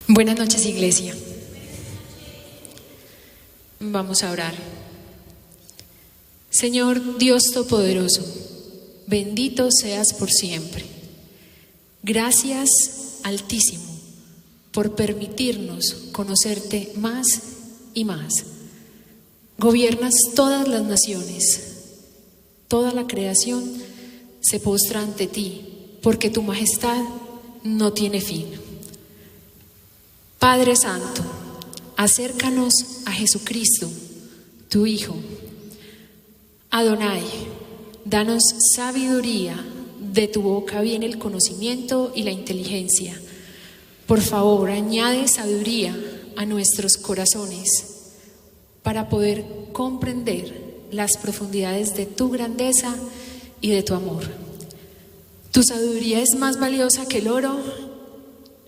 Buenas noches, iglesia. Vamos a orar. Señor Dios Todopoderoso, bendito seas por siempre. Gracias, Altísimo, por permitirnos conocerte más y más. Gobiernas todas las naciones, toda la creación se postra ante ti, porque tu majestad no tiene fin. Padre Santo, acércanos a Jesucristo, tu Hijo. Adonai, danos sabiduría, de tu boca viene el conocimiento y la inteligencia. Por favor, añade sabiduría a nuestros corazones para poder comprender las profundidades de tu grandeza y de tu amor. Tu sabiduría es más valiosa que el oro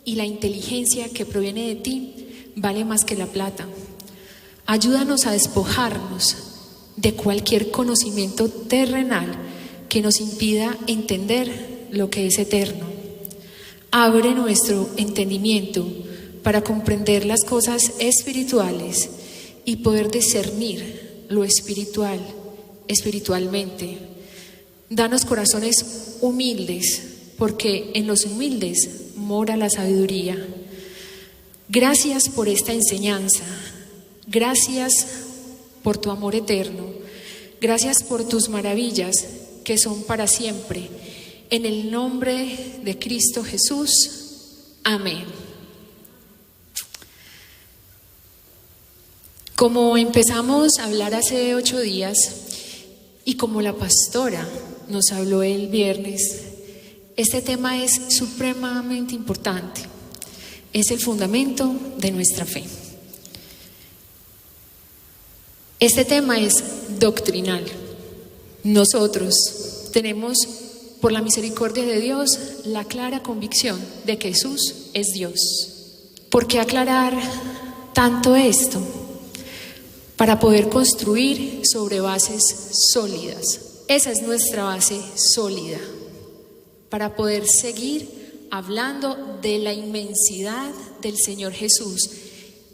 y la inteligencia que proviene de ti vale más que la plata. Ayúdanos a despojarnos de cualquier conocimiento terrenal que nos impida entender lo que es eterno. Abre nuestro entendimiento para comprender las cosas espirituales y poder discernir lo espiritual espiritualmente. Danos corazones humildes, porque en los humildes mora la sabiduría. Gracias por esta enseñanza. Gracias por tu amor eterno. Gracias por tus maravillas que son para siempre. En el nombre de Cristo Jesús. Amén. Como empezamos a hablar hace 8 días y como la pastora nos habló el viernes, este tema es supremamente importante. Es el fundamento de nuestra fe. Este tema es doctrinal. Nosotros tenemos, por la misericordia de Dios, la clara convicción de que Jesús es Dios. ¿Por qué aclarar tanto esto? Para poder construir sobre bases sólidas. Esa es nuestra base sólida. Para poder seguir hablando de la inmensidad del Señor Jesús.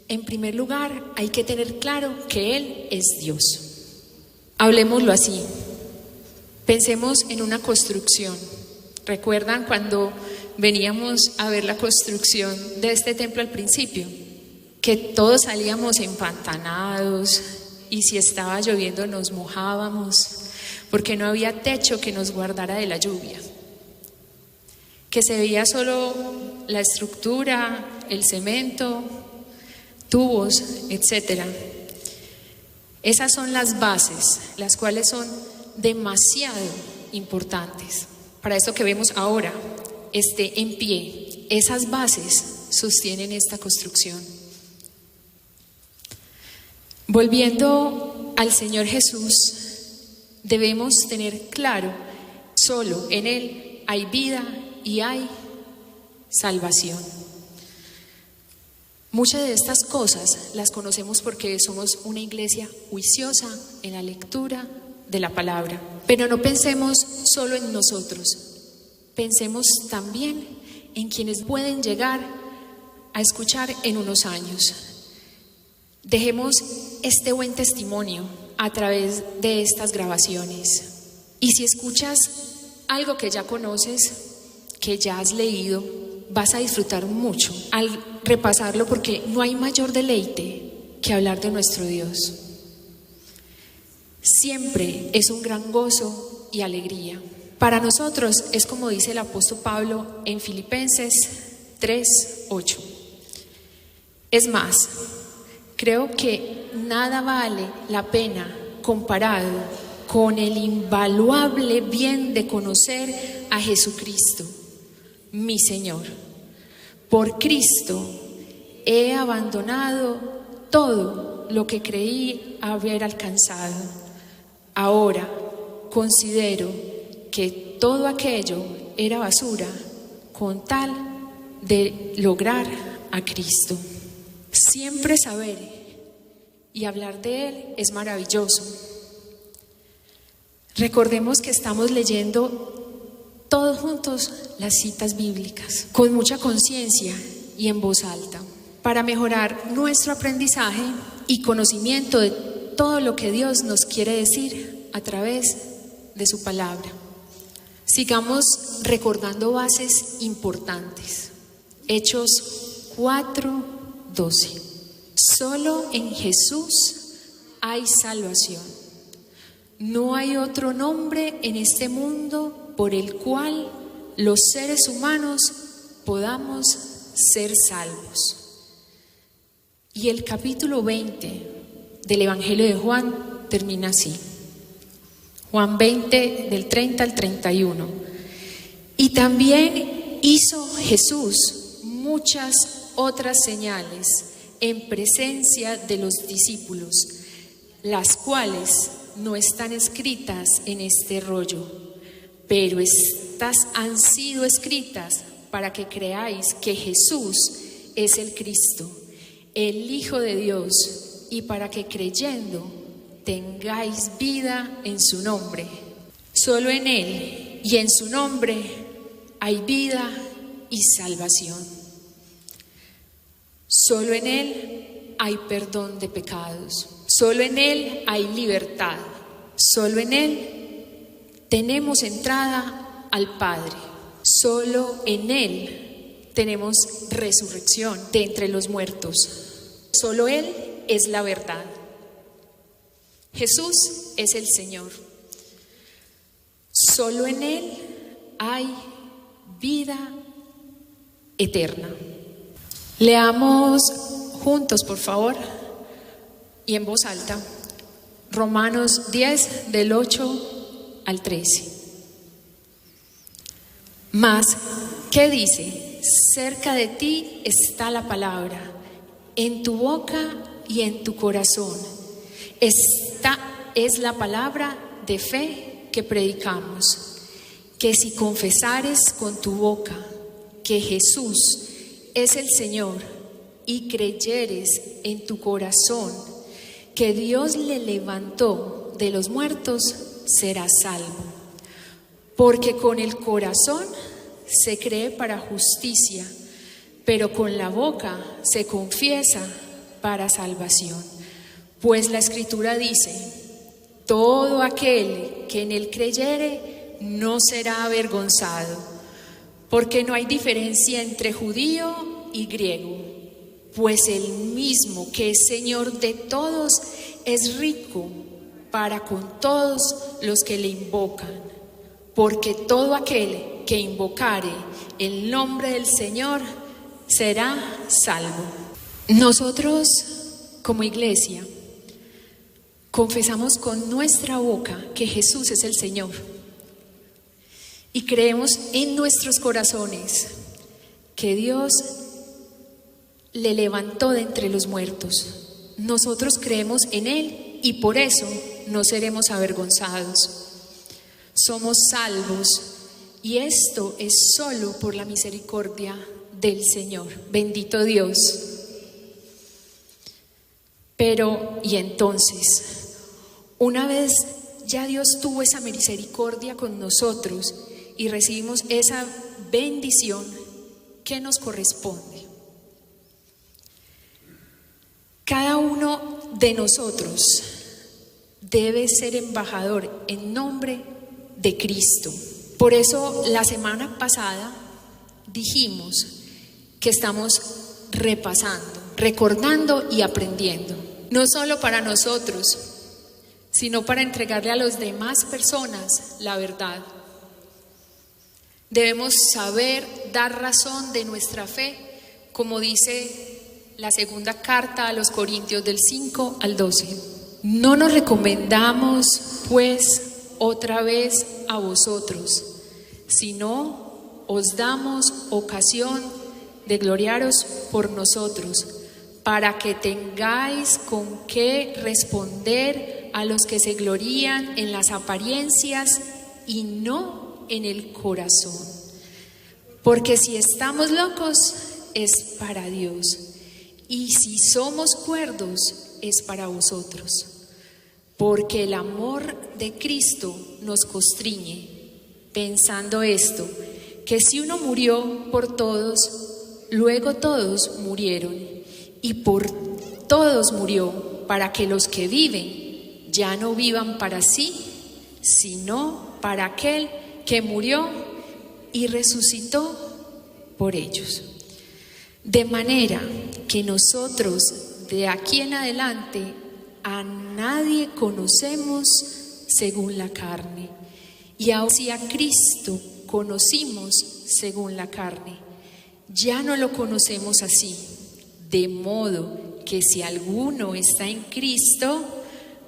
En primer lugar, hay que tener claro que Él es Dios. Hablemoslo así. Pensemos en una construcción. ¿Recuerdan cuando veníamos a ver la construcción de este templo al principio? Que todos salíamos empantanados y si estaba lloviendo nos mojábamos porque no había techo que nos guardara de la lluvia. Que se veía solo la estructura, el cemento, tubos, etc. Esas son las bases, las cuales son demasiado importantes para esto que vemos ahora esté en pie. Esas bases sostienen esta construcción. Volviendo al Señor Jesús, debemos tener claro, solo en Él hay vida y hay salvación. Muchas de estas cosas las conocemos porque somos una iglesia juiciosa en la lectura de la palabra. Pero no pensemos solo en nosotros, pensemos también en quienes pueden llegar a escuchar en unos años. Dejemos este buen testimonio a través de estas grabaciones. Y si escuchas algo que ya conoces, que ya has leído, vas a disfrutar mucho al repasarlo, porque no hay mayor deleite que hablar de nuestro Dios. Siempre es un gran gozo y alegría. Para nosotros es como dice el apóstol Pablo en Filipenses 3:8. Es más, creo que nada vale la pena comparado con el invaluable bien de conocer a Jesucristo, mi Señor. Por Cristo he abandonado todo lo que creí haber alcanzado. Ahora considero que todo aquello era basura con tal de lograr a Cristo. Siempre saber y hablar de Él es maravilloso. Recordemos que estamos leyendo todos juntos las citas bíblicas, con mucha conciencia y en voz alta. para mejorar nuestro aprendizaje y conocimiento de todo lo que Dios nos quiere decir a través de su palabra. Sigamos recordando bases importantes. Hechos 4:12. Solo en Jesús hay salvación. No hay otro nombre en este mundo por el cual los seres humanos podamos ser salvos. Y el capítulo 20 del Evangelio de Juan termina así. Juan 20, del 30 al 31. Y también hizo Jesús muchas otras señales en presencia de los discípulos, las cuales no están escritas en este rollo, pero estas han sido escritas para que creáis que Jesús es el Cristo, el Hijo de Dios, y para que creyendo tengáis vida en su nombre. Solo en Él y en su nombre hay vida y salvación. Solo en Él hay perdón de pecados. Solo en Él hay libertad. Solo en Él tenemos entrada al Padre. Solo en Él tenemos resurrección de entre los muertos. Solo Él es la verdad. Jesús es el Señor. Solo en Él hay vida eterna. Leamos juntos, por favor, y en voz alta, Romanos 10, del 8 al 13. Mas, ¿qué dice? Cerca de ti está la palabra, en tu boca y en tu corazón. Esta es la palabra de fe que predicamos, que si confesares con tu boca que Jesús es el Señor y creyeres en tu corazón que Dios le levantó de los muertos, serás salvo. Porque con el corazón se cree para justicia, pero con la boca se confiesa para salvación. Pues la Escritura dice: todo aquel que en él creyere no será avergonzado, porque no hay diferencia entre judío y griego, pues el mismo que es Señor de todos es rico para con todos los que le invocan, porque todo aquel que invocare el nombre del Señor será salvo. Nosotros, como iglesia, confesamos con nuestra boca que Jesús es el Señor y creemos en nuestros corazones que Dios le levantó de entre los muertos. Nosotros creemos en Él y por eso no seremos avergonzados. Somos salvos y esto es solo por la misericordia del Señor. Bendito Dios. Pero, y entonces, una vez ya Dios tuvo esa misericordia con nosotros y recibimos esa bendición, ¿qué nos corresponde? Cada uno de nosotros debe ser embajador en nombre de Cristo. Por eso la semana pasada dijimos que estamos repasando, recordando y aprendiendo. No solo para nosotros, sino para entregarle a las demás personas la verdad. Debemos saber dar razón de nuestra fe, como dice la segunda carta a los Corintios del 5 al 12. No nos recomendamos, pues, otra vez a vosotros, sino os damos ocasión de gloriaros por nosotros, para que tengáis con qué responder a los que se glorían en las apariencias y no en el corazón. Porque si estamos locos, es para Dios, y si somos cuerdos, es para vosotros. Porque el amor de Cristo nos constriñe, pensando esto, que si uno murió por todos, luego todos murieron. y por todos murió, para que los que viven ya no vivan para sí, sino para aquel que murió y resucitó por ellos. De manera que nosotros de aquí en adelante a nadie conocemos según la carne. Y ahora si a Cristo conocimos según la carne, ya no lo conocemos así. De modo que si alguno está en Cristo,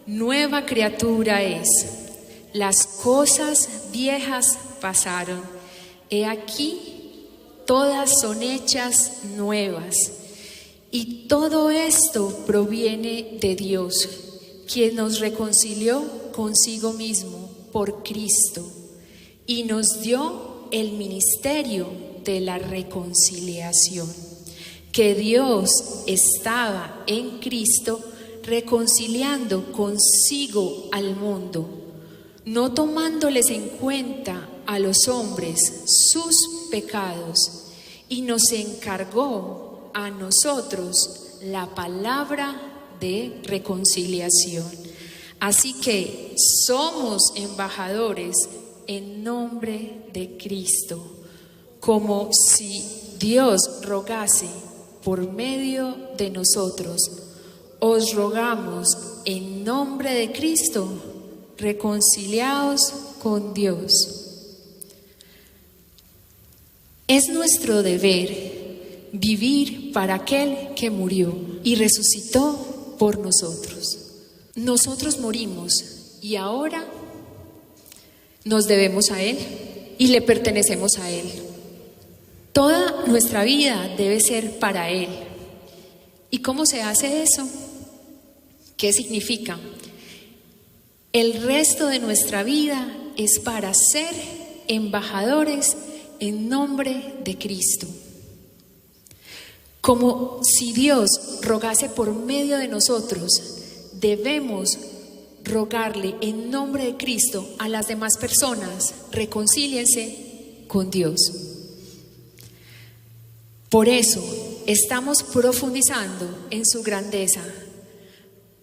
nueva criatura es. Las cosas viejas pasaron. He aquí, todas son hechas nuevas. Y todo esto proviene de Dios, quien nos reconcilió consigo mismo por Cristo y nos dio el ministerio de la reconciliación. Que Dios estaba en Cristo reconciliando consigo al mundo, no tomándoles en cuenta a los hombres sus pecados, y nos encargó a nosotros la palabra de reconciliación. Así que somos embajadores en nombre de Cristo, como si Dios rogase por medio de nosotros. Os rogamos en nombre de Cristo, reconciliaos con Dios. Es nuestro deber vivir para aquel que murió y resucitó por nosotros. Nosotros morimos y ahora nos debemos a Él y le pertenecemos a Él. Toda nuestra vida debe ser para Él. ¿Y cómo se hace eso? ¿Qué significa? El resto de nuestra vida es para ser embajadores en nombre de Cristo. Como si Dios rogase por medio de nosotros, debemos rogarle en nombre de Cristo a las demás personas: reconcíliense con Dios. Por eso estamos profundizando en su grandeza,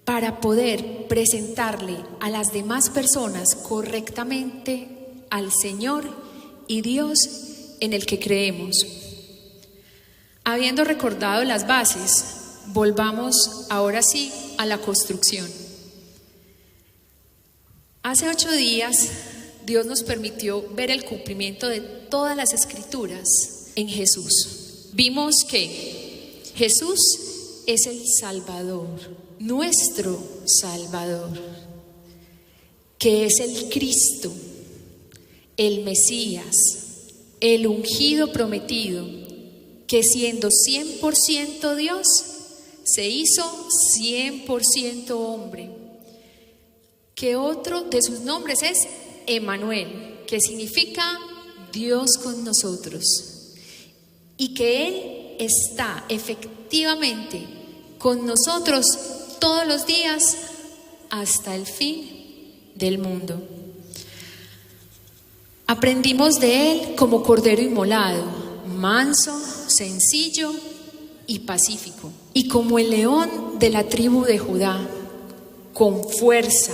para poder presentarle a las demás personas correctamente al Señor y Dios en el que creemos. Habiendo recordado las bases, volvamos ahora sí a la construcción. Hace 8 días, Dios nos permitió ver el cumplimiento de todas las escrituras en Jesús. Vimos que Jesús es el Salvador, nuestro Salvador, que es el Cristo, el Mesías, el ungido prometido, que siendo 100% Dios, se hizo 100% hombre, que otro de sus nombres es Emmanuel, que significa Dios con nosotros, y que Él está efectivamente con nosotros todos los días hasta el fin del mundo. Aprendimos de Él como cordero inmolado, manso, sencillo y pacífico, y como el león de la tribu de Judá, con fuerza,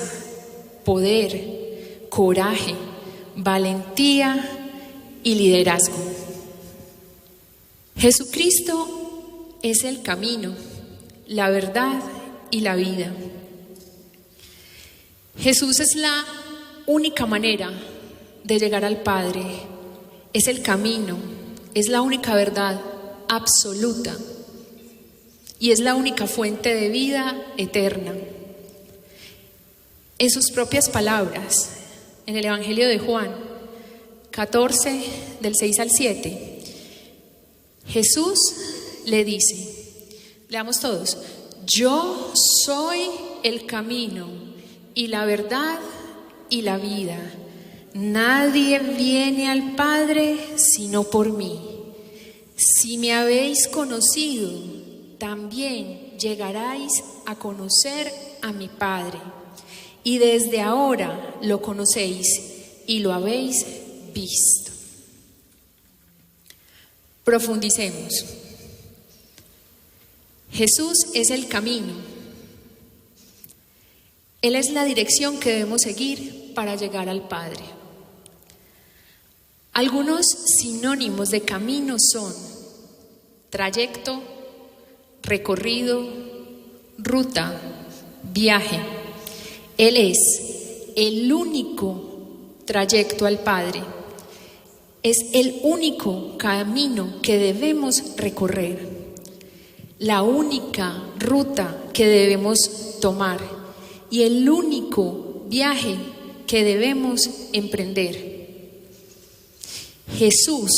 poder, coraje, valentía y liderazgo. Jesucristo es el camino, la verdad y la vida. Jesús es la única manera de llegar al Padre, es el camino, es la única verdad absoluta y es la única fuente de vida eterna. En sus propias palabras, en el Evangelio de Juan 14, del 6 al 7, Jesús le dice, leamos todos: yo soy el camino y la verdad y la vida. Nadie viene al Padre sino por mí. Si me habéis conocido, también llegaréis a conocer a mi Padre. Y desde ahora lo conocéis y lo habéis visto. Profundicemos. Jesús es el camino. Él es la dirección que debemos seguir para llegar al Padre. Algunos sinónimos de camino son trayecto, recorrido, ruta, viaje. Él es el único trayecto al Padre. Es el único camino que debemos recorrer, la única ruta que debemos tomar y el único viaje que debemos emprender. Jesús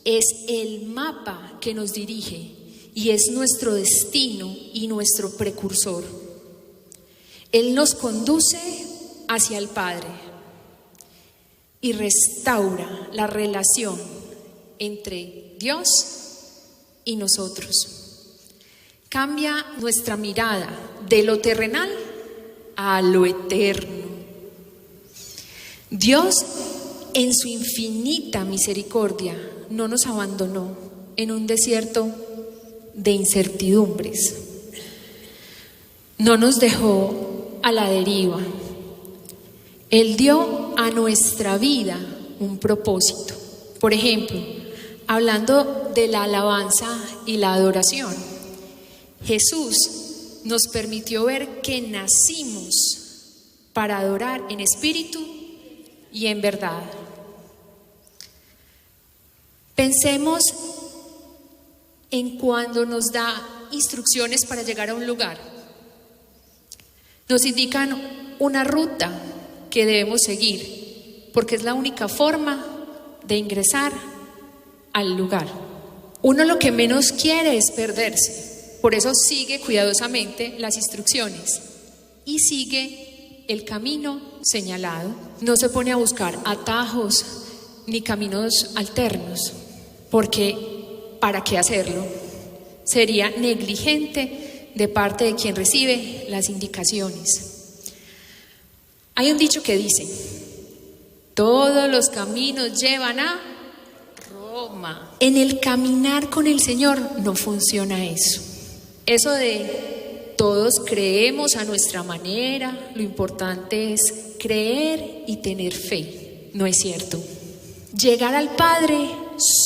es el mapa que nos dirige y es nuestro destino y nuestro precursor. Él nos conduce hacia el Padre y restaura la relación entre Dios y nosotros. Cambia nuestra mirada de lo terrenal a lo eterno. Dios, en su infinita misericordia, no nos abandonó en un desierto de incertidumbres. No nos dejó a la deriva. Él dio a nuestra vida un propósito. Por ejemplo, hablando de la alabanza y la adoración, Jesús nos permitió ver que nacimos para adorar en espíritu y en verdad. Pensemos en cuando nos da instrucciones para llegar a un lugar. Nos indican una ruta que debemos seguir, porque es la única forma de ingresar al lugar. Uno lo que menos quiere es perderse, por eso sigue cuidadosamente las instrucciones y sigue el camino señalado. No se pone a buscar atajos ni caminos alternos, porque ¿para qué hacerlo? Sería negligente de parte de quien recibe las indicaciones. Hay un dicho que dice: todos los caminos llevan a Roma. En el caminar con el Señor no funciona eso. Eso de todos creemos a nuestra manera, lo importante es creer y tener fe. No es cierto. Llegar al Padre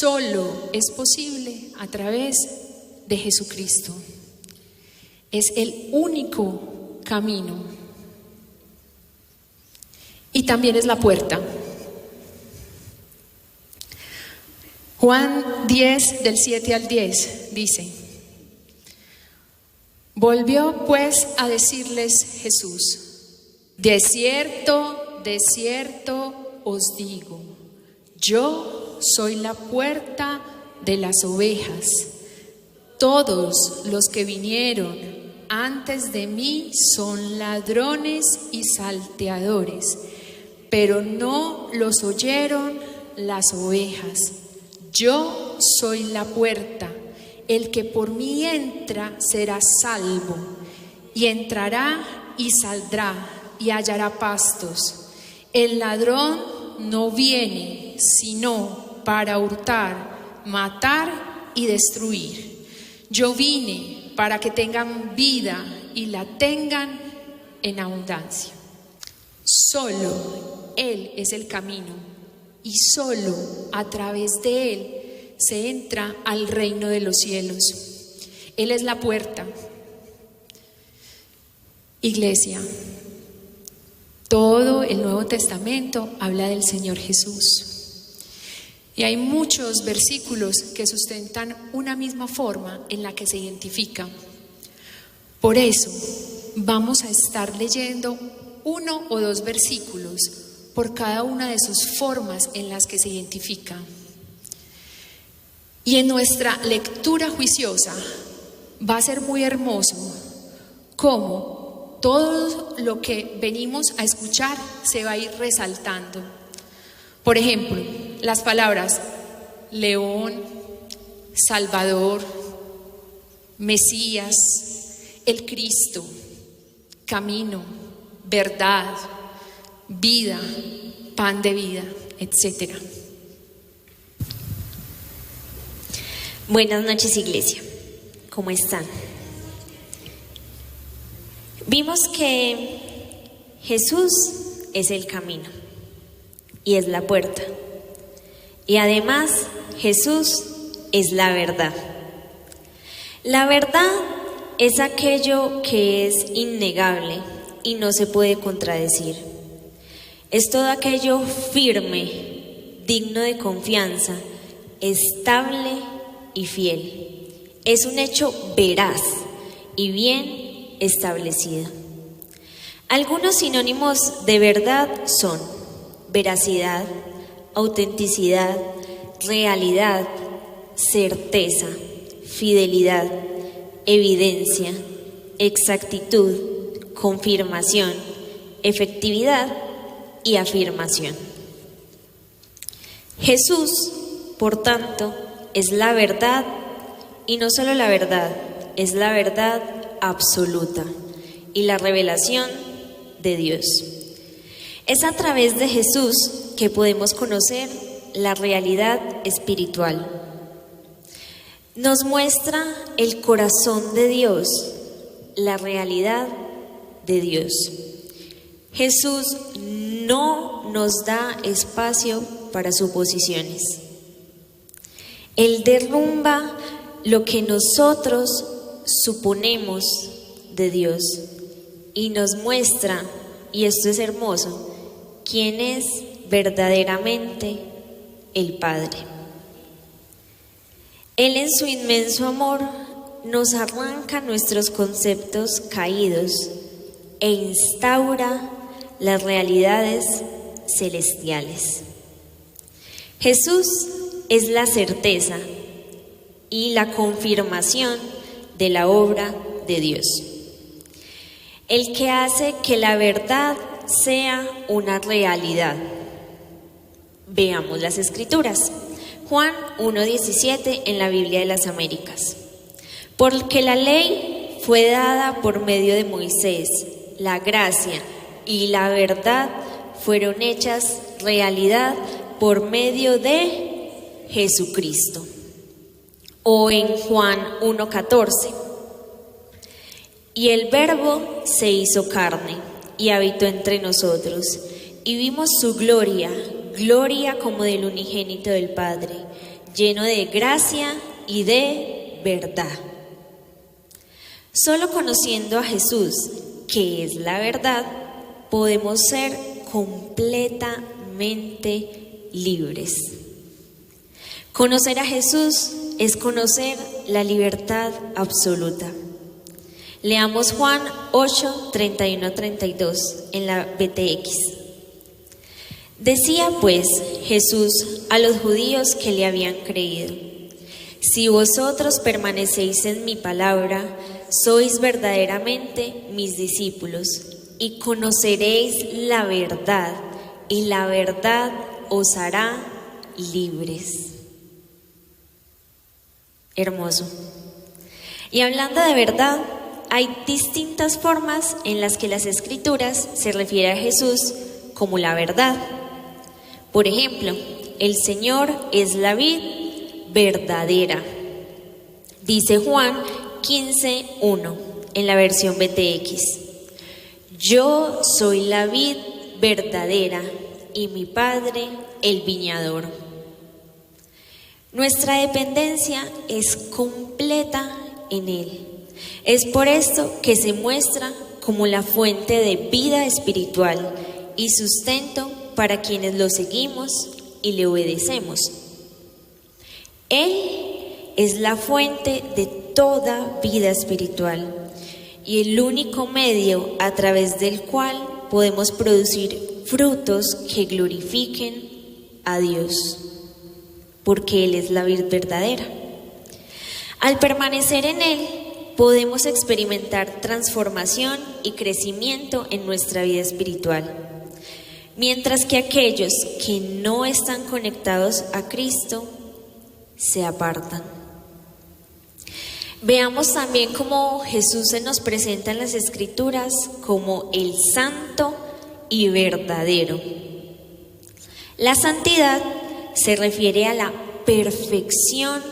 solo es posible a través de Jesucristo. Es el único camino. Y también es la puerta. Juan 10, del 7 al 10, dice: volvió pues a decirles Jesús: de cierto, os digo, yo soy la puerta de las ovejas. Todos los que vinieron antes de mí son ladrones y salteadores, pero no los oyeron las ovejas. Yo soy la puerta. El que por mí entra será salvo, y entrará y saldrá y hallará pastos. El ladrón no viene sino para hurtar, matar y destruir. Yo vine para que tengan vida y la tengan en abundancia. Solo Él es el camino y solo a través de Él se entra al reino de los cielos. Él es la puerta. Iglesia, todo el Nuevo Testamento habla del Señor Jesús. Y hay muchos versículos que sustentan una misma forma en la que se identifica. Por eso vamos a estar leyendo 1 o 2 versículos por cada una de sus formas en las que se identifica. Y en nuestra lectura juiciosa va a ser muy hermoso cómo todo lo que venimos a escuchar se va a ir resaltando. Por ejemplo, las palabras León, Salvador, Mesías, el Cristo, camino, verdad, vida, pan de vida, etc. Buenas noches, iglesia. ¿Cómo están? Vimos que Jesús es el camino y es la puerta. Y además Jesús es la verdad. La verdad es aquello que es innegable y no se puede contradecir. Es todo aquello firme, digno de confianza, estable y fiel. Es un hecho veraz y bien establecido. Algunos sinónimos de verdad son veracidad, autenticidad, realidad, certeza, fidelidad, evidencia, exactitud, confirmación, efectividad y afirmación. Jesús, por tanto, es la verdad, y no solo la verdad, es la verdad absoluta y la revelación de Dios. Es a través de Jesús que podemos conocer la realidad espiritual. Nos muestra el corazón de Dios, la realidad de Dios. Jesús no nos da espacio para suposiciones. Él derrumba lo que nosotros suponemos de Dios y nos muestra, y esto es hermoso, quién es verdaderamente el Padre. Él en su inmenso amor nos arranca nuestros conceptos caídos e instaura las realidades celestiales. Jesús es la certeza y la confirmación de la obra de Dios, el que hace que la verdad sea una realidad. Veamos las Escrituras. Juan 1:17 en la Biblia de las Américas. Porque la ley fue dada por medio de Moisés, la gracia y la verdad fueron hechas realidad por medio de Jesucristo. O en Juan 1:14. Y el Verbo se hizo carne y habitó entre nosotros, y vimos su gloria, gloria como del unigénito del Padre, lleno de gracia y de verdad. Solo conociendo a Jesús, que es la verdad, podemos ser completamente libres. Conocer a Jesús es conocer la libertad absoluta. Leamos Juan 8:31-32 en la BTX. Decía pues Jesús a los judíos que le habían creído: si vosotros permanecéis en mi palabra, sois verdaderamente mis discípulos, y conoceréis la verdad, y la verdad os hará libres. Hermoso. Y hablando de verdad, hay distintas formas en las que las Escrituras se refieren a Jesús como la verdad. Por ejemplo, el Señor es la vid verdadera. Dice Juan 15:1 en la versión BTX. Yo soy la vid verdadera y mi Padre el viñador. Nuestra dependencia es completa en Él. Es por esto que se muestra como la fuente de vida espiritual y sustento para quienes lo seguimos y le obedecemos. Él es la fuente de toda vida espiritual y el único medio a través del cual podemos producir frutos que glorifiquen a Dios, porque Él es la vid verdadera. Al permanecer en Él, podemos experimentar transformación y crecimiento en nuestra vida espiritual, mientras que aquellos que no están conectados a Cristo se apartan. Veamos también cómo Jesús se nos presenta en las Escrituras como el santo y verdadero. La santidad se refiere a la perfección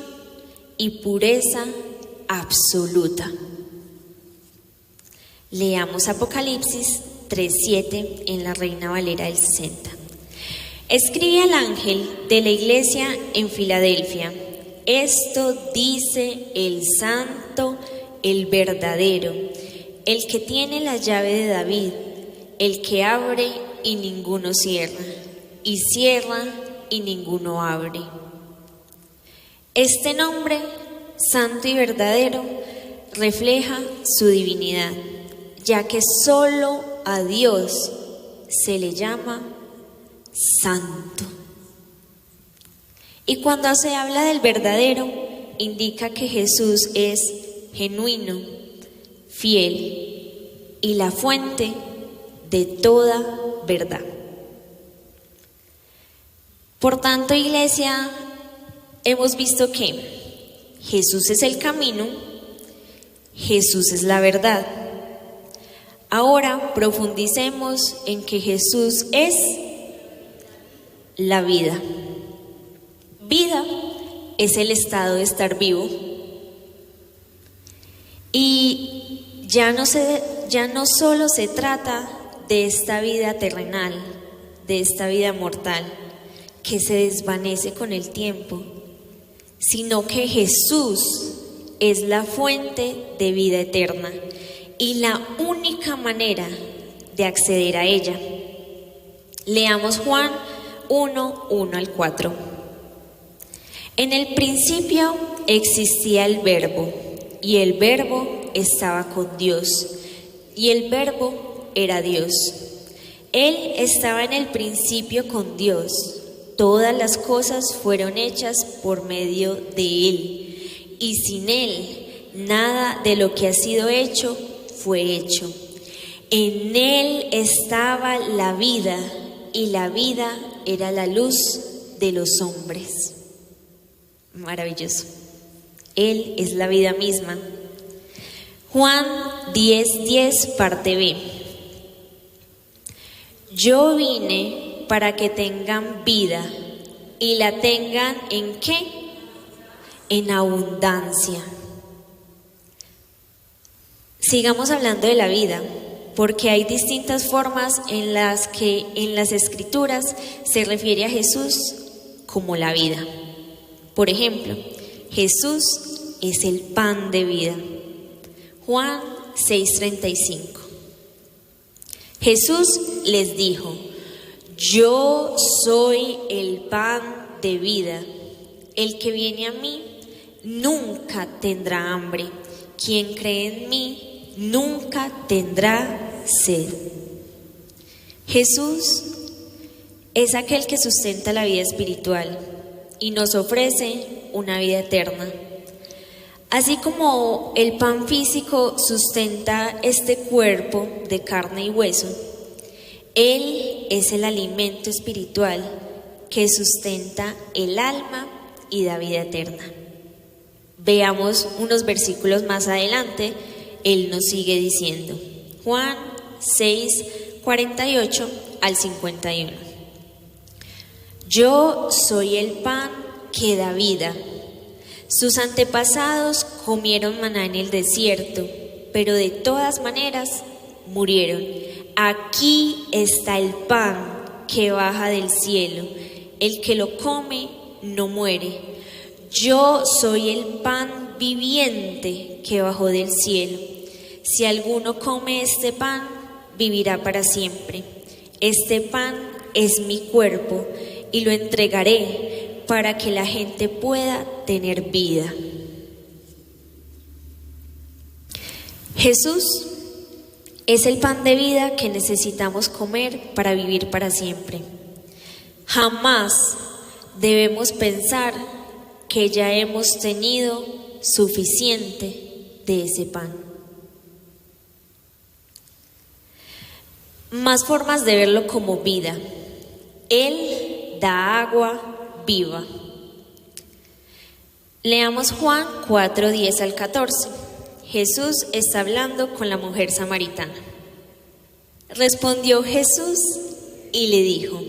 y pureza absoluta. Leamos Apocalipsis 3:7 en la Reina Valera del 60. Escribe al ángel de la iglesia en Filadelfia: esto dice el santo, el verdadero, el que tiene la llave de David, el que abre y ninguno cierra, y cierra y ninguno abre. Este nombre, santo y verdadero, refleja su divinidad, ya que solo a Dios se le llama santo. Y cuando se habla del verdadero, indica que Jesús es genuino, fiel y la fuente de toda verdad. Por tanto, iglesia, hemos visto que Jesús es el camino, Jesús es la verdad. Ahora profundicemos en que Jesús es la vida. Vida es el estado de estar vivo. Y ya no solo se trata de esta vida terrenal, de esta vida mortal, que se desvanece con el tiempo, sino que Jesús es la fuente de vida eterna y la única manera de acceder a ella. Leamos Juan 1:1-4. En el principio existía el Verbo, y el Verbo estaba con Dios, y el Verbo era Dios. Él estaba en el principio con Dios. Todas las cosas fueron hechas por medio de Él, y sin Él nada de lo que ha sido hecho fue hecho. En Él estaba la vida, y la vida era la luz de los hombres. Maravilloso. Él es la vida misma. Juan 10:10, parte B. Yo vine para que tengan vida y la tengan ¿en qué? En abundancia. Sigamos hablando de la vida, porque hay distintas formas en las que en las Escrituras se refiere a Jesús como la vida. Por ejemplo, Jesús es el pan de vida. Juan 6:35. Jesús les dijo: yo soy el pan de vida. El que viene a mí nunca tendrá hambre. Quien cree en mí nunca tendrá sed. Jesús es aquel que sustenta la vida espiritual y nos ofrece una vida eterna. Así como el pan físico sustenta este cuerpo de carne y hueso, Él es el alimento espiritual que sustenta el alma y da vida eterna. Veamos unos versículos más adelante. Él nos sigue diciendo, Juan 6:48-51. Yo soy el pan que da vida. Sus antepasados comieron maná en el desierto, pero de todas maneras murieron. Aquí está el pan que baja del cielo. El que lo come no muere. Yo soy el pan viviente que bajó del cielo. Si alguno come este pan, vivirá para siempre. Este pan es mi cuerpo y lo entregaré para que la gente pueda tener vida. Jesús es el pan de vida que necesitamos comer para vivir para siempre. Jamás debemos pensar que ya hemos tenido suficiente de ese pan. Más formas de verlo como vida. Él da agua viva. Leamos Juan 4:10-14. Jesús está hablando con la mujer samaritana. Respondió Jesús y le dijo: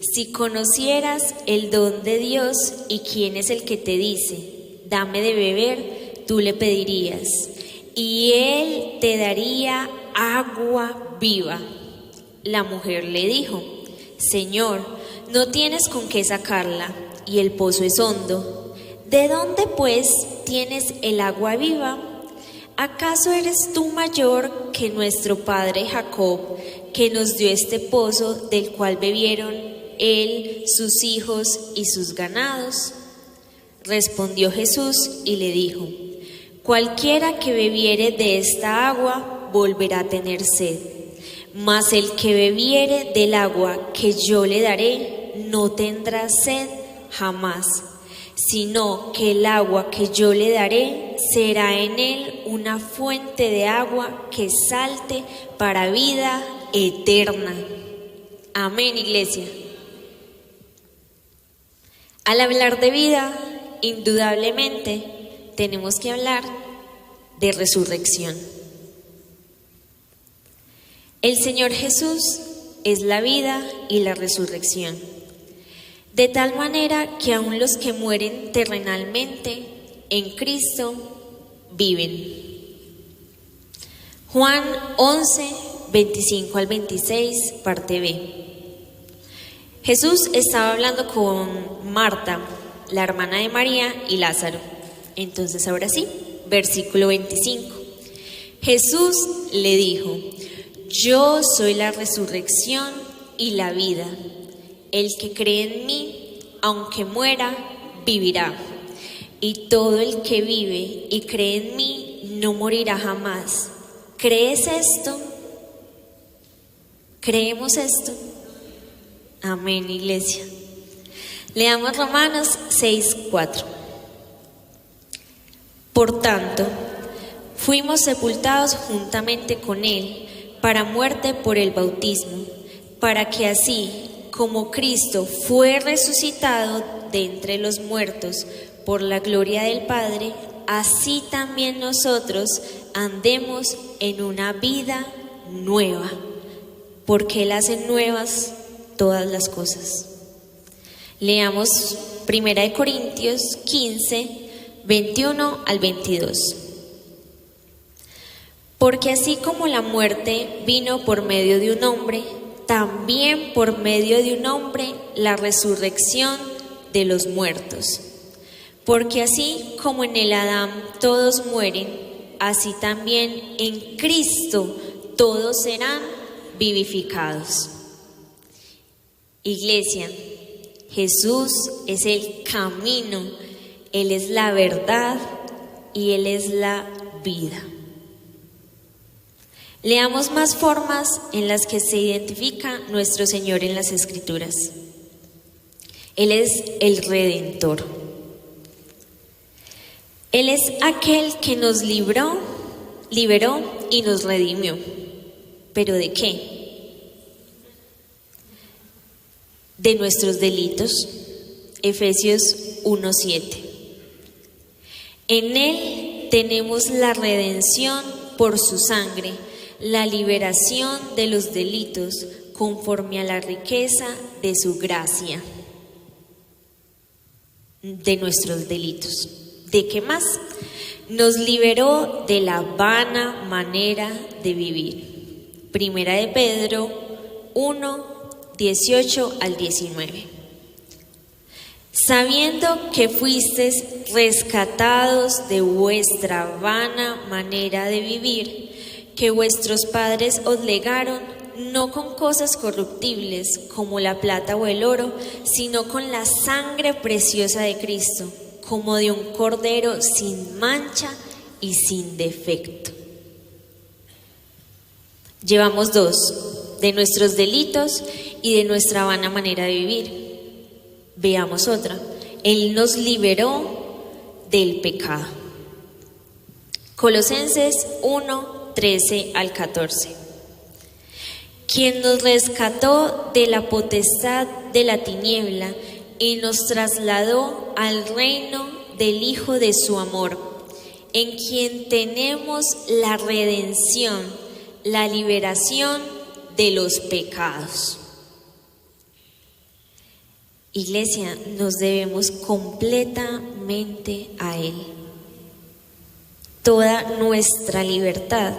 si conocieras el don de Dios y quién es el que te dice, dame de beber, tú le pedirías, y Él te daría agua viva. La mujer le dijo: Señor, no tienes con qué sacarla, y el pozo es hondo. ¿De dónde, pues, tienes el agua viva? ¿Acaso eres tú mayor que nuestro padre Jacob, que nos dio este pozo del cual bebieron él, sus hijos y sus ganados? Respondió Jesús y le dijo: Cualquiera que bebiere de esta agua volverá a tener sed, mas el que bebiere del agua que yo le daré no tendrá sed jamás, sino que el agua que yo le daré será en él una fuente de agua que salte para vida eterna. Amén, iglesia. Al hablar de vida, indudablemente tenemos que hablar de resurrección. El Señor Jesús es la vida y la resurrección, de tal manera que aun los que mueren terrenalmente en Cristo viven. Juan 11, 25 al 26, parte B. Jesús estaba hablando con Marta, la hermana de María, y Lázaro. Entonces, ahora sí, versículo 25. Jesús le dijo: Yo soy la resurrección y la vida. El que cree en mí, aunque muera, vivirá. Y todo el que vive y cree en mí no morirá jamás. ¿Crees esto? ¿Creemos esto? Amén, iglesia. Leamos Romanos 6:4. Por tanto, fuimos sepultados juntamente con Él para muerte por el bautismo, para que así como Cristo fue resucitado de entre los muertos por la gloria del Padre, así también nosotros andemos en una vida nueva, porque Él hace nuevas todas las cosas. Leamos 1 Corintios 15, 21 al 22. Porque así como la muerte vino por medio de un hombre, también por medio de un hombre la resurrección de los muertos. Porque así como en el Adán todos mueren, así también en Cristo todos serán vivificados. Iglesia, Jesús es el camino, Él es la verdad y Él es la vida. Leamos más formas en las que se identifica nuestro Señor en las Escrituras. Él es el Redentor. Él es aquel que nos liberó y nos redimió. ¿Pero de qué? De nuestros delitos. Efesios 1:7. En Él tenemos la redención por su sangre, la liberación de los delitos conforme a la riqueza de su gracia. De nuestros delitos. ¿De qué más? Nos liberó de la vana manera de vivir. Primera de Pedro 1, 18 al 19. Sabiendo que fuisteis rescatados de vuestra vana manera de vivir, que vuestros padres os legaron, no con cosas corruptibles como la plata o el oro, sino con la sangre preciosa de Cristo, como de un cordero sin mancha y sin defecto. Llevamos dos, de nuestros delitos y de nuestra vana manera de vivir. Veamos otra. Él nos liberó del pecado. Colosenses 1, 13 al 14. Quien nos rescató de la potestad de la tiniebla y nos trasladó al reino del Hijo de su amor, en quien tenemos la redención, la liberación de los pecados. Iglesia, nos debemos completamente a Él. Toda nuestra libertad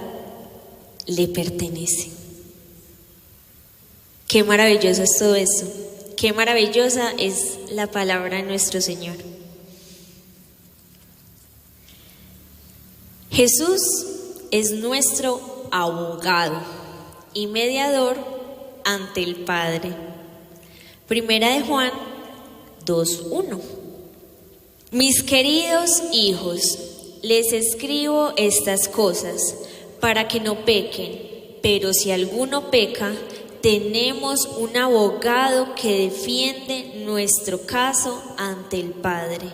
le pertenece. Qué maravilloso es todo eso. Qué maravillosa es la palabra de nuestro Señor. Jesús es nuestro abogado y mediador ante el Padre. Primera de Juan 2:1. Mis queridos hijos, les escribo estas cosas para que no pequen, pero si alguno peca, tenemos un abogado que defiende nuestro caso ante el Padre.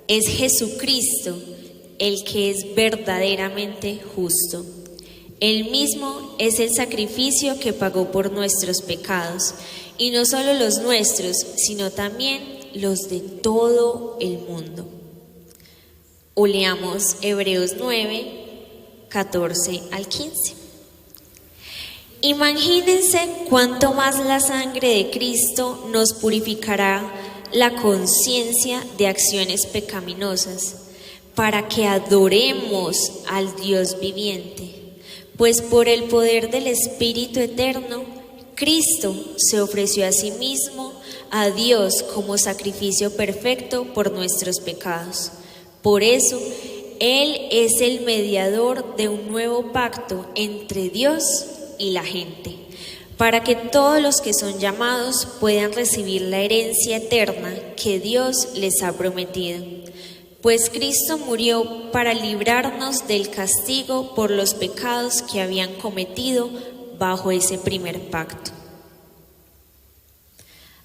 Es Jesucristo, el que es verdaderamente justo. Él mismo es el sacrificio que pagó por nuestros pecados, y no solo los nuestros, sino también los de todo el mundo. O leamos Hebreos 9:14 al 15. Imagínense cuánto más la sangre de Cristo nos purificará la conciencia de acciones pecaminosas, para que adoremos al Dios viviente. Pues por el poder del Espíritu Eterno, Cristo se ofreció a sí mismo a Dios como sacrificio perfecto por nuestros pecados. Por eso, Él es el mediador de un nuevo pacto entre Dios y la gente, para que todos los que son llamados puedan recibir la herencia eterna que Dios les ha prometido. Pues Cristo murió para librarnos del castigo por los pecados que habían cometido bajo ese primer pacto.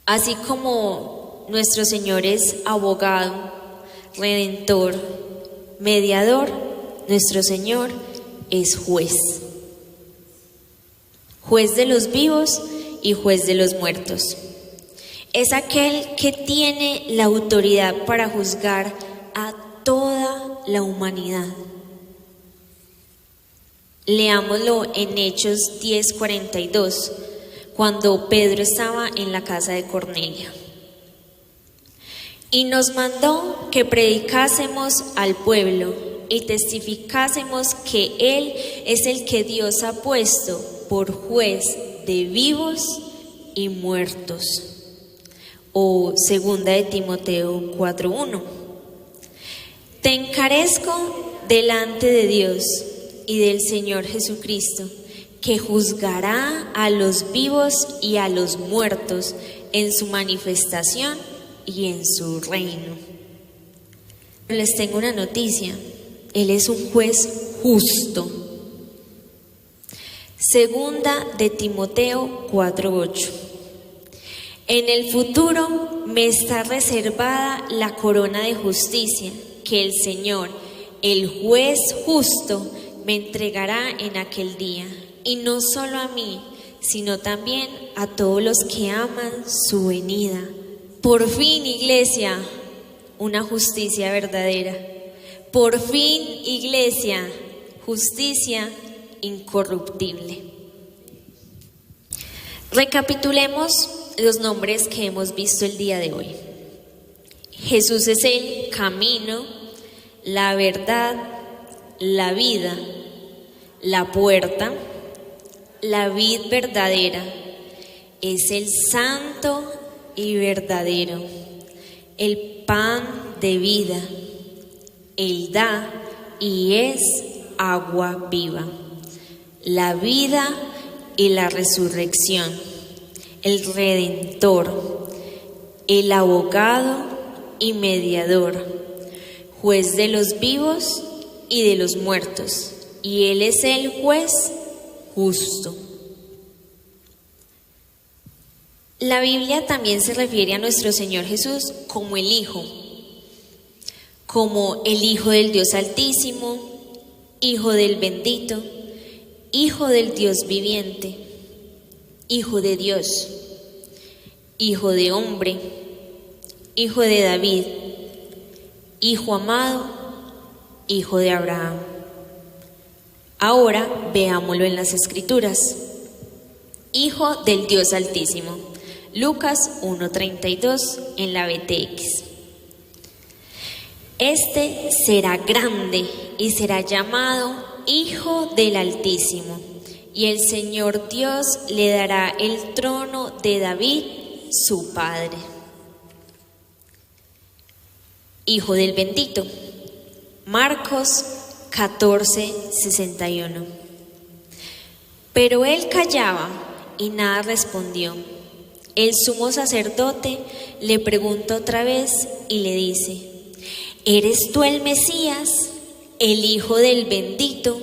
Así como nuestro Señor es abogado, redentor, mediador, nuestro Señor es juez. Juez de los vivos y juez de los muertos. Es aquel que tiene la autoridad para juzgar a toda la humanidad. Leámoslo en Hechos 10:42, cuando Pedro estaba en la casa de Cornelio. Y nos mandó que predicásemos al pueblo y testificásemos que Él es el que Dios ha puesto por juez de vivos y muertos. O segunda de Timoteo 4:1. Te encarezco delante de Dios y del Señor Jesucristo, que juzgará a los vivos y a los muertos en su manifestación y en su reino. Les tengo una noticia: Él es un juez justo. Segunda de Timoteo 4:8. En el futuro me está reservada la corona de justicia que el Señor, el juez justo, me entregará en aquel día, y no solo a mí, sino también a todos los que aman su venida. Por fin, iglesia, una justicia verdadera. Por fin, iglesia, justicia incorruptible. Recapitulemos los nombres que hemos visto el día de hoy. Jesús es el camino, la verdad, la vida, la puerta, la vid verdadera. Es el santo y verdadero, el pan de vida. Él da y es agua viva, la vida y la resurrección, el redentor, el abogado y mediador, juez de los vivos y de los muertos, y Él es el juez justo. La Biblia también se refiere a nuestro Señor Jesús como el Hijo del Dios Altísimo, Hijo del Bendito, Hijo del Dios viviente, Hijo de Dios, Hijo de hombre, Hijo de David, Hijo amado, Hijo de Abraham. Ahora veámoslo en las Escrituras. Hijo del Dios Altísimo. Lucas 1:32 en la BTX. Este será grande y será llamado Hijo del Altísimo. y el Señor Dios le dará el trono de David, su padre. Hijo del bendito. Marcos 14:61. Pero él callaba y nada respondió. El sumo sacerdote le pregunta otra vez y le dice: ¿eres tú el Mesías, el Hijo del bendito?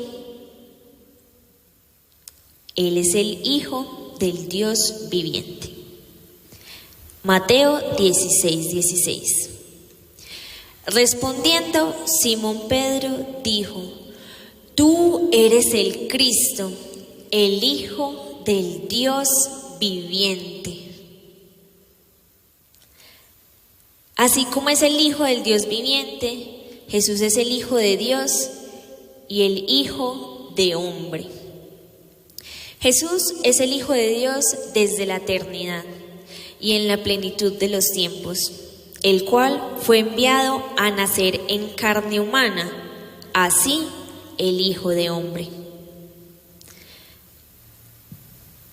Él es el Hijo del Dios viviente. Mateo 16:16. Respondiendo, Simón Pedro dijo: tú eres el Cristo, el Hijo del Dios viviente. Así como es el Hijo del Dios viviente, Jesús es el Hijo de Dios y el Hijo de hombre. Jesús es el Hijo de Dios desde la eternidad y en la plenitud de los tiempos, el cual fue enviado a nacer en carne humana, así el Hijo de hombre.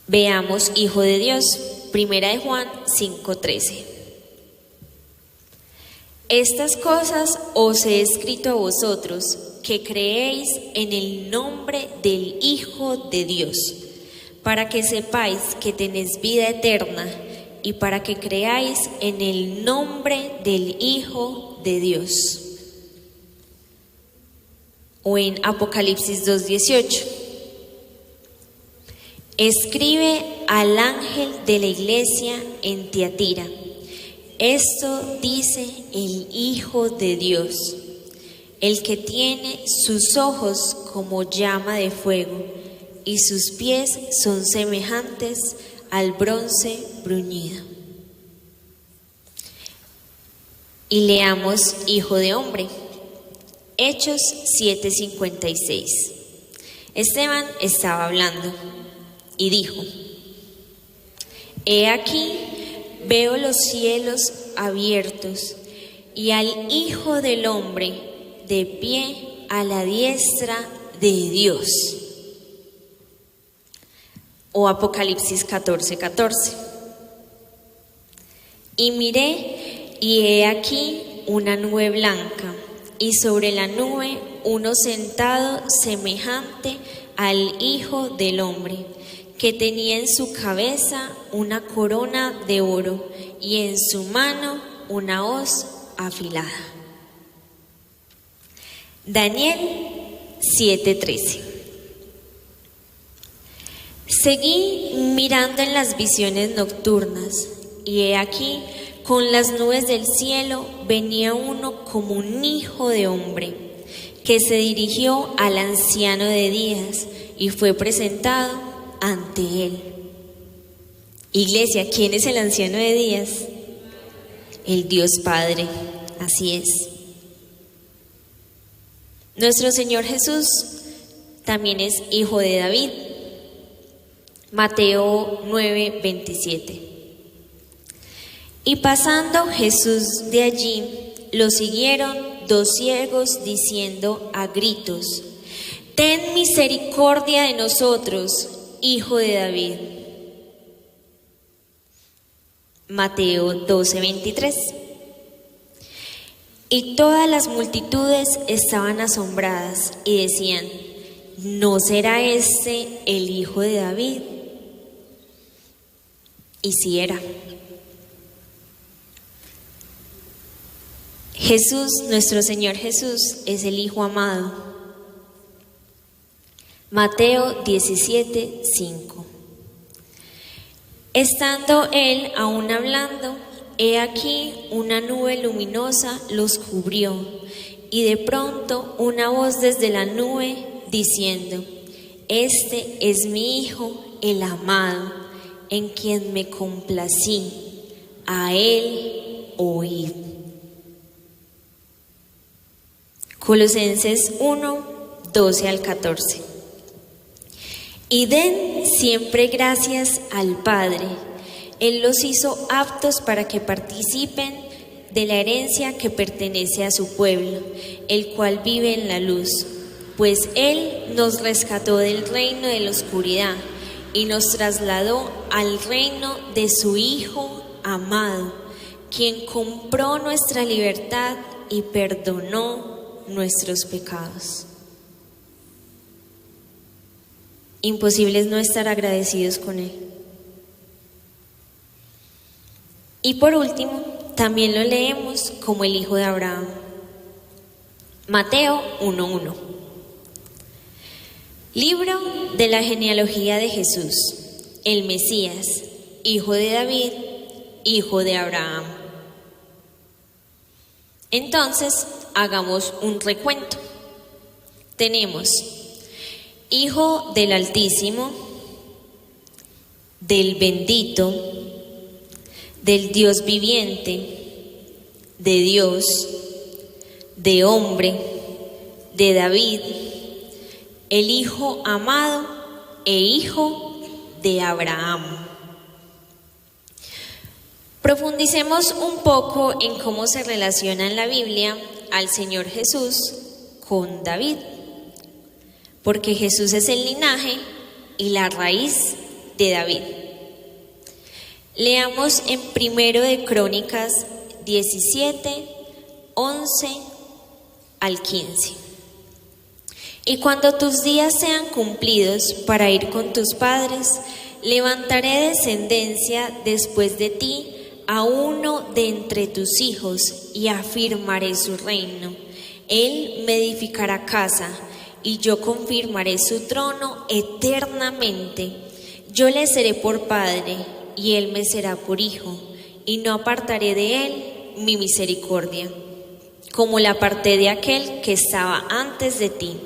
Veamos Hijo de Dios, 1 de Juan 5:13. Estas cosas os he escrito a vosotros, que creéis en el nombre del Hijo de Dios, para que sepáis que tenéis vida eterna, y para que creáis en el nombre del Hijo de Dios. O en Apocalipsis 2:18. Escribe al ángel de la iglesia en Tiatira: esto dice el Hijo de Dios, el que tiene sus ojos como llama de fuego y sus pies son semejantes al bronce bruñido. Y leamos Hijo de hombre, Hechos 7:56. Esteban estaba hablando y dijo: he aquí, veo los cielos abiertos y al Hijo del hombre de pie a la diestra de Dios. O Apocalipsis 14:14. Y miré, y he aquí una nube blanca, y sobre la nube uno sentado semejante al Hijo del hombre, que tenía en su cabeza una corona de oro y en su mano una hoz afilada. Daniel 7:13. Seguí mirando en las visiones nocturnas, y he aquí, con las nubes del cielo venía uno como un hijo de hombre, que se dirigió al anciano de días y fue presentado ante él. Iglesia, ¿quién es el anciano de días? El Dios Padre, así es. Nuestro Señor Jesús también es hijo de David. Mateo 9:27. Y pasando Jesús de allí, lo siguieron dos ciegos diciendo a gritos: ten misericordia de nosotros, Hijo de David. Mateo 12:23. Y todas las multitudes estaban asombradas y decían: ¿no será este el Hijo de David? Y sí era. Jesús, nuestro Señor Jesús, es el Hijo amado. Mateo 17:5. Estando él aún hablando, he aquí una nube luminosa los cubrió, y de pronto una voz desde la nube diciendo: este es mi Hijo, el amado, en quien me complací, a él oíd. Colosenses 1:12-14. Y den siempre gracias al Padre. Él los hizo aptos para que participen de la herencia que pertenece a su pueblo, el cual vive en la luz. pues Él nos rescató del reino de la oscuridad y nos trasladó al reino de su Hijo amado, quien compró nuestra libertad y perdonó nuestros pecados. Imposible es no estar agradecidos con Él. Y por último, también lo leemos como el Hijo de Abraham. Mateo 1:1. Libro de la genealogía de Jesús, el Mesías, hijo de David, hijo de Abraham. Entonces, hagamos un recuento. Tenemos Hijo del Altísimo, del Bendito, del Dios viviente, de Dios, de hombre, de David, el Hijo amado e Hijo de Abraham. Profundicemos un poco en cómo se relaciona en la Biblia al Señor Jesús con David, porque Jesús es el linaje y la raíz de David. Leamos en 1 de Crónicas 17, 11 al 15. Y cuando tus días sean cumplidos para ir con tus padres, levantaré descendencia después de ti a uno de entre tus hijos y afirmaré su reino. Él me edificará casa y yo confirmaré su trono eternamente. Yo le seré por padre y él me será por hijo, y no apartaré de él mi misericordia, como la aparté de aquel que estaba antes de ti,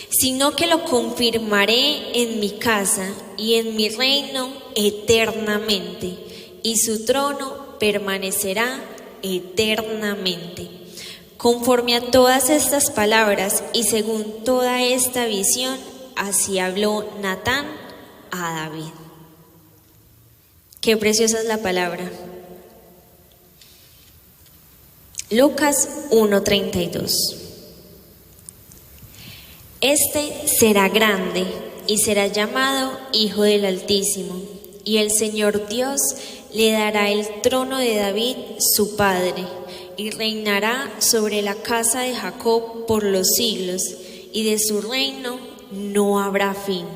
sino que lo confirmaré en mi casa y en mi reino eternamente, y su trono permanecerá eternamente. Conforme a todas estas palabras y según toda esta visión, así habló Natán a David. Qué preciosa es la palabra. Lucas 1:32. Este será grande y será llamado Hijo del Altísimo, y el Señor Dios le dará el trono de David, su padre, y reinará sobre la casa de Jacob por los siglos, y de su reino no habrá fin.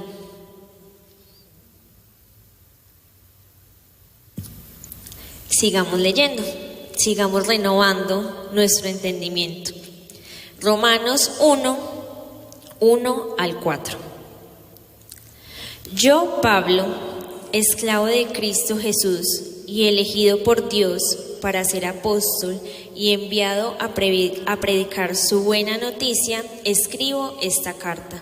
Sigamos leyendo, sigamos renovando nuestro entendimiento. Romanos 1 al 4. Yo, Pablo, esclavo de Cristo Jesús y elegido por Dios para ser apóstol y enviado a predicar su buena noticia, escribo esta carta.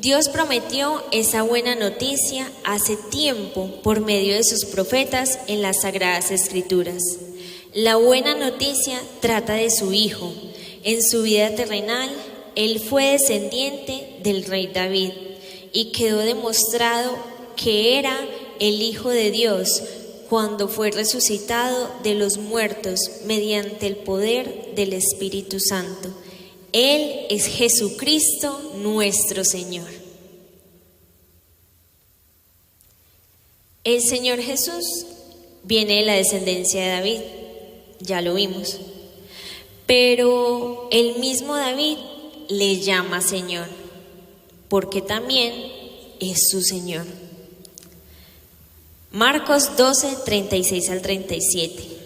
Dios prometió esa buena noticia hace tiempo por medio de sus profetas en las Sagradas Escrituras. La buena noticia trata de su Hijo. En su vida terrenal, Él fue descendiente del rey David y quedó demostrado que era el Hijo de Dios cuando fue resucitado de los muertos mediante el poder del Espíritu Santo. Él es Jesucristo nuestro Señor. El Señor Jesús viene de la descendencia de David, ya lo vimos, pero el mismo David le llama Señor, porque también es su Señor. Marcos 12, 36 al 37.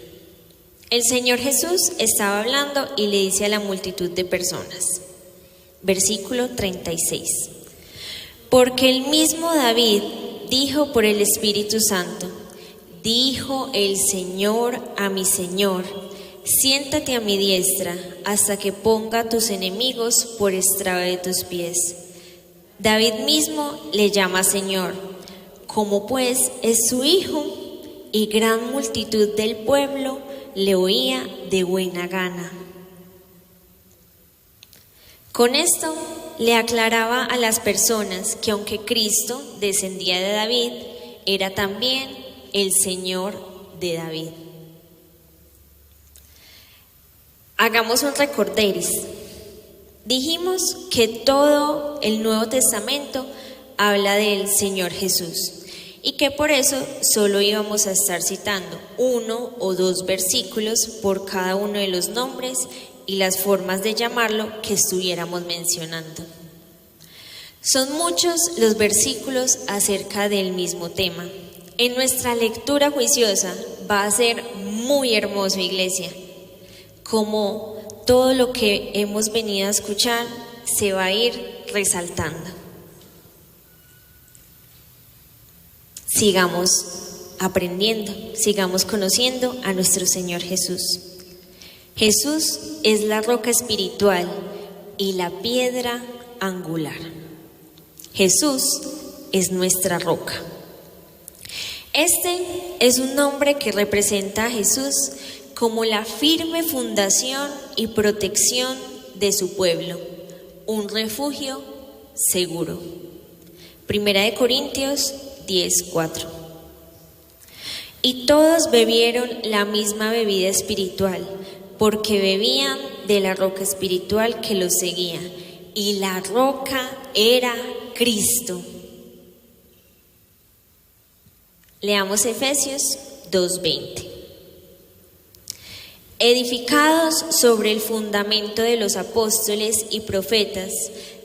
El Señor Jesús estaba hablando y le dice a la multitud de personas. Versículo 36. Porque el mismo David dijo por el Espíritu Santo, dijo el Señor a mi Señor, siéntate a mi diestra hasta que ponga a tus enemigos por estrado de tus pies. David mismo le llama Señor, como pues es su hijo, y gran multitud del pueblo le oía de buena gana. Con esto le aclaraba a las personas que aunque Cristo descendía de David, era también el Señor de David. Hagamos un recorderis. Dijimos que todo el Nuevo Testamento habla del Señor Jesús y que por eso solo íbamos a estar citando 1 o 2 versículos por cada uno de los nombres y las formas de llamarlo que estuviéramos mencionando. Son muchos los versículos acerca del mismo tema. En nuestra lectura juiciosa va a ser muy hermoso, iglesia, como todo lo que hemos venido a escuchar se va a ir resaltando. Sigamos aprendiendo, sigamos conociendo a nuestro Señor Jesús. Jesús es la roca espiritual y la piedra angular. Jesús es nuestra roca. Este es un nombre que representa a Jesús como la firme fundación y protección de su pueblo, un refugio seguro. 1 Corintios 10:4. Y todos bebieron la misma bebida espiritual, porque bebían de la roca espiritual que los seguía, y la roca era Cristo. Leamos Efesios 2:20. Edificados sobre el fundamento de los apóstoles y profetas,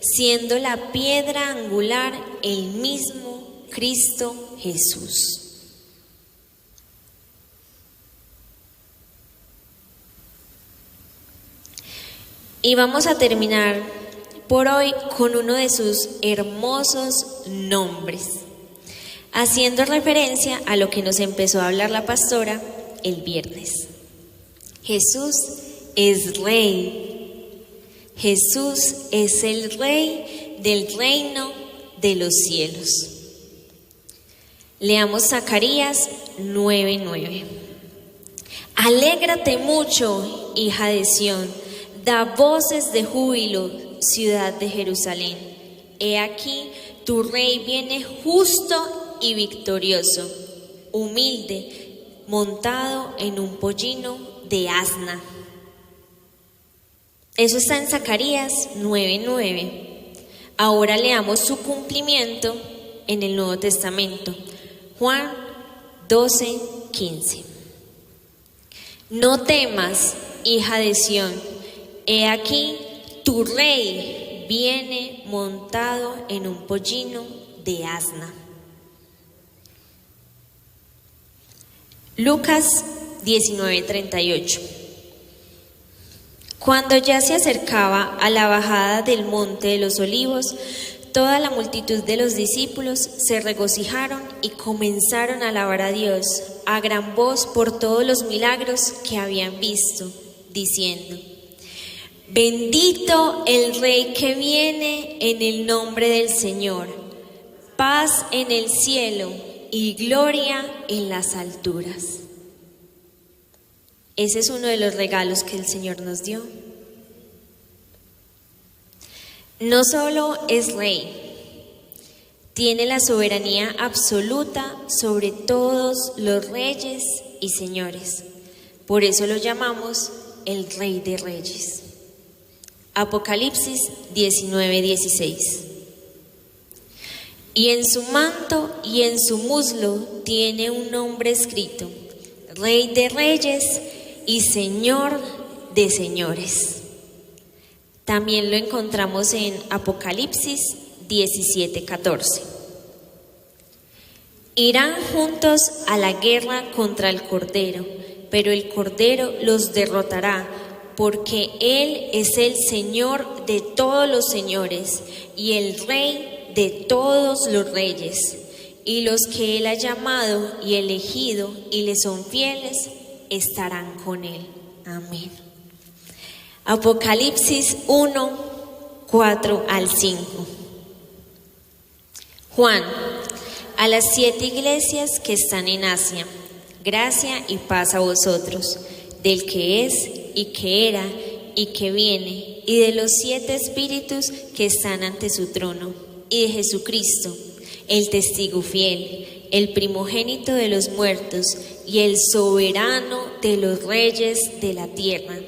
siendo la piedra angular el mismo Cristo Jesús. Y vamos a terminar por hoy con uno de sus hermosos nombres, haciendo referencia a lo que nos empezó a hablar la pastora el viernes. Jesús es Rey. Jesús es el Rey del reino de los cielos. Leamos Zacarías 9:9. Alégrate mucho, hija de Sión, da voces de júbilo, ciudad de Jerusalén. He aquí, tu Rey viene justo y victorioso, humilde, montado en un pollino de asna. Eso está en Zacarías 9:9. Ahora leamos su cumplimiento en el Nuevo Testamento. Juan 12:15. No temas, hija de Sión, he aquí tu Rey viene montado en un pollino de asna. Lucas 19:38. Cuando ya se acercaba a la bajada del monte de los olivos, toda la multitud de los discípulos se regocijaron y comenzaron a alabar a Dios a gran voz por todos los milagros que habían visto, diciendo: Bendito el Rey que viene en el nombre del Señor, paz en el cielo y gloria en las alturas. Ese es uno de los regalos que el Señor nos dio. No solo es Rey, tiene la soberanía absoluta sobre todos los reyes y señores. Por eso lo llamamos el Rey de Reyes. Apocalipsis 19:16. Y en su manto y en su muslo tiene un nombre escrito: Rey de Reyes y Señor de señores. También lo encontramos en Apocalipsis 17:14. Irán juntos a la guerra contra el Cordero, pero el Cordero los derrotará, porque Él es el Señor de todos los señores y el Rey de todos los reyes. Y los que Él ha llamado y elegido y le son fieles, estarán con Él. Amén. Apocalipsis 1:4-5. Juan, a las 7 iglesias que están en Asia, gracia y paz a vosotros, del que es y que era y que viene, y de los 7 espíritus que están ante su trono, y de Jesucristo, el testigo fiel, el primogénito de los muertos y el soberano de los reyes de la tierra,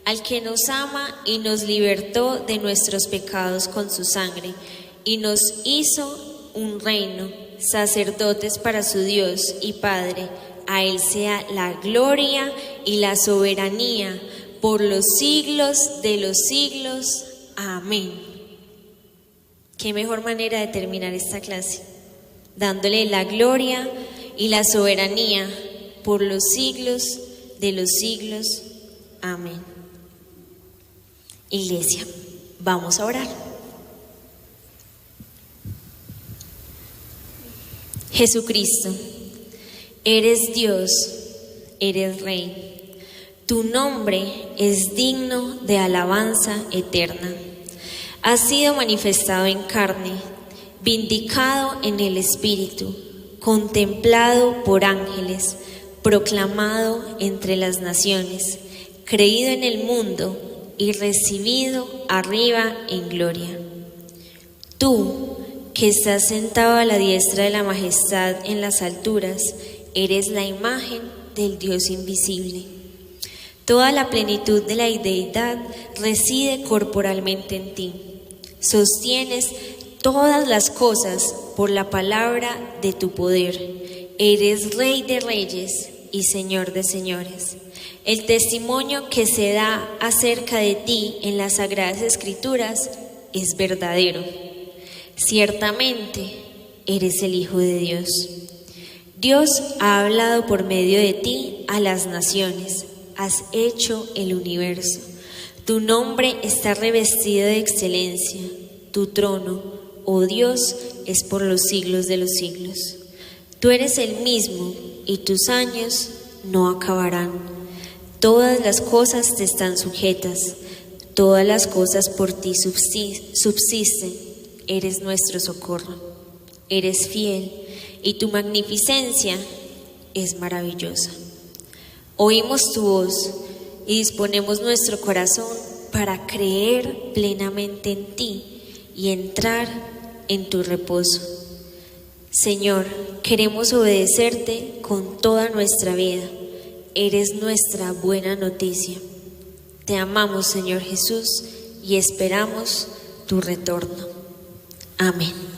al que nos ama y nos libertó de nuestros pecados con su sangre, y nos hizo un reino, sacerdotes para su Dios y Padre. A Él sea la gloria y la soberanía por los siglos de los siglos. Amén. Qué mejor manera de terminar esta clase, dándole la gloria y la soberanía por los siglos de los siglos. Amén. Iglesia, vamos a orar. Jesucristo, eres Dios, eres Rey. Tu nombre es digno de alabanza eterna. Has sido manifestado en carne, vindicado en el Espíritu, contemplado por ángeles, proclamado entre las naciones, creído en el mundo y recibido arriba en gloria. Tú, que estás sentado a la diestra de la majestad en las alturas, eres la imagen del Dios invisible. Toda la plenitud de la deidad reside corporalmente en ti. Sostienes todas las cosas por la palabra de tu poder. Eres Rey de reyes y Señor de señores. El testimonio que se da acerca de ti en las Sagradas Escrituras es verdadero. Ciertamente eres el Hijo de Dios. Dios ha hablado por medio de ti a las naciones. Has hecho el universo. Tu nombre está revestido de excelencia. Tu trono, oh Dios, es por los siglos de los siglos. Tú eres el mismo y tus años no acabarán. Todas las cosas te están sujetas. Todas las cosas por ti subsisten. Eres nuestro socorro. Eres fiel y tu magnificencia es maravillosa. Oímos tu voz y disponemos nuestro corazón para creer plenamente en ti y entrar en tu reposo. Señor, queremos obedecerte con toda nuestra vida. Eres nuestra buena noticia. Te amamos, Señor Jesús, y esperamos tu retorno. Amén.